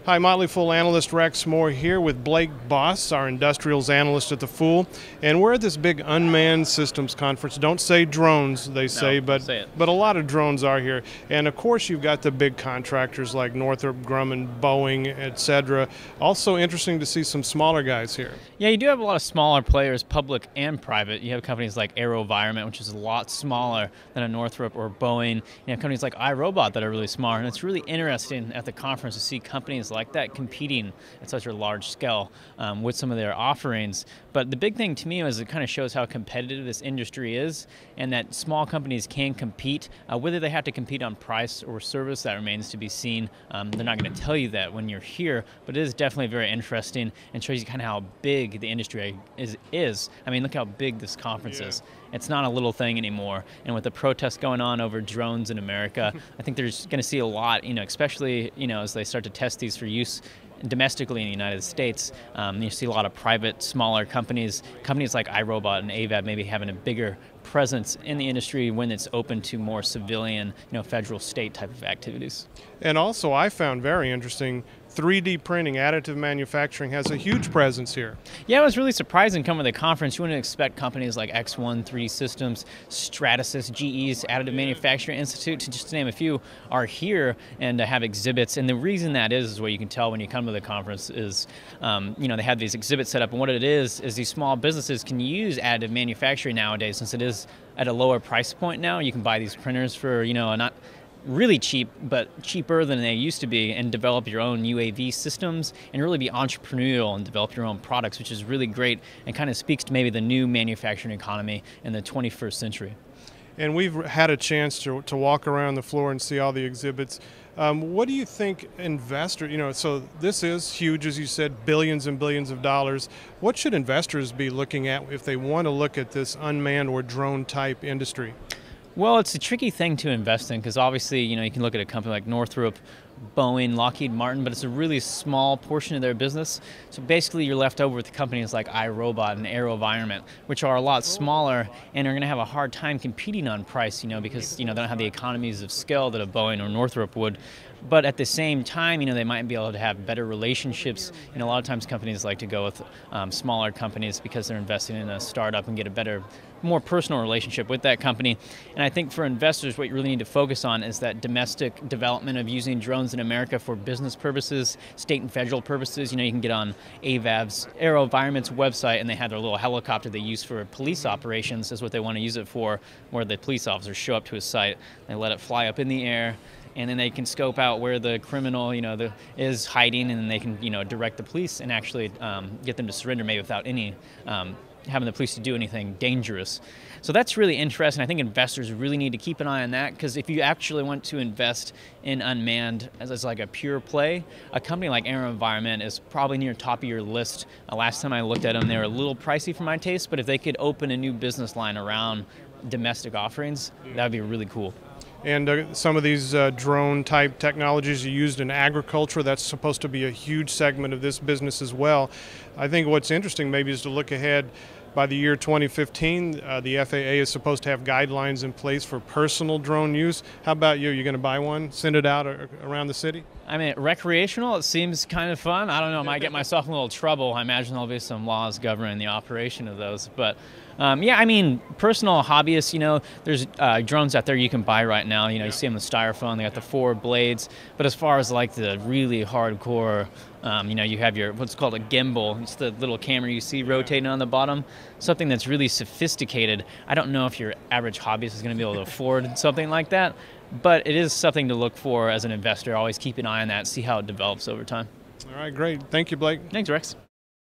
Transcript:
Hi, Motley Fool analyst Rex Moore here with Blake Boss, our industrials analyst at the Fool, and we're at this big unmanned systems conference. Don't say drones, they say, but a lot of drones are here. And of course, you've got the big contractors like Northrop Grumman, Boeing, etc. Also interesting to see some smaller guys here. Yeah, you do have a lot of smaller players, public and private. You have companies like AeroVironment, which is a lot smaller than a Northrop or Boeing. You have companies like iRobot that are really smart, and it's really interesting at the conference to see companies like that competing at such a large scale with some of their offerings. But the big thing to me is it kind of shows how competitive this industry is, and that small companies can compete. Whether they have to compete on price or service, that remains to be seen. They're not going to tell you that when you're here, but it is definitely very interesting and shows you kind of how big the industry is. I mean, look how big this conference is. It's not a little thing anymore. And with the protests going on over drones in America, I think there's going to see a lot, especially, as they start to test these for use domestically in the United States. You see a lot of private, smaller companies like iRobot and AVAB maybe having a bigger presence in the industry when it's open to more civilian, federal, state type of activities. And also, I found very interesting, 3D printing, additive manufacturing has a huge presence here. Yeah, it was really surprising coming to the conference. You wouldn't expect companies like X1, 3D Systems, Stratasys, GE's Additive Manufacturing Institute, to just name a few, are here and have exhibits. And the reason that is what you can tell when you come to the conference is, they have these exhibits set up. And what it is these small businesses can use additive manufacturing nowadays, since it is at a lower price point now. You can buy these printers for, not really cheap, but cheaper than they used to be, and develop your own UAV systems and really be entrepreneurial and develop your own products, which is really great and kind of speaks to maybe the new manufacturing economy in the 21st century. And we've had a chance to walk around the floor and see all the exhibits. What do you think investors, so this is huge, as you said, billions and billions of dollars. What should investors be looking at if they want to look at this unmanned or drone type industry? Well, it's a tricky thing to invest in because obviously, you can look at a company like Northrop, Boeing, Lockheed Martin, but it's a really small portion of their business. So basically, you're left over with companies like iRobot and AeroVironment, which are a lot smaller and are going to have a hard time competing on price, because they don't have the economies of scale that a Boeing or Northrop would. But at the same time, they might be able to have better relationships. A lot of times companies like to go with smaller companies because they're investing in a startup and get a better, more personal relationship with that company. And I think for investors, what you really need to focus on is that domestic development of using drones in America for business purposes, state and federal purposes. You can get on AeroVironment's website, and they have their little helicopter they use for police operations is what they want to use it for, where the police officers show up to a site, they let it fly up in the air, and then they can scope out where the criminal, is hiding, and then they can, direct the police and actually get them to surrender, maybe without any having the police to do anything dangerous. So that's really interesting. I think investors really need to keep an eye on that, because if you actually want to invest in unmanned as like a pure play, a company like AeroVironment is probably near top of your list. Last time I looked at them, they were a little pricey for my taste, but if they could open a new business line around domestic offerings, that would be really cool. And some of these drone-type technologies are used in agriculture. That's supposed to be a huge segment of this business as well. I think what's interesting maybe is to look ahead. By the year 2015, the FAA is supposed to have guidelines in place for personal drone use. How about you? You're going to buy one, send it out around the city? I mean, recreational, it seems kind of fun. I don't know, I might get myself in a little trouble. I imagine there'll be some laws governing the operation of those. But yeah, I mean, personal hobbyists, there's drones out there you can buy right now. You see them with styrofoam, they got the 4 blades. But as far as like the really hardcore, you have your, what's called a gimbal. It's the little camera you see rotating on the bottom. Something that's really sophisticated. I don't know if your average hobbyist is going to be able to afford something like that, but it is something to look for as an investor. Always keep an eye on that, see how it develops over time. All right, great. Thank you, Blake. Thanks, Rex.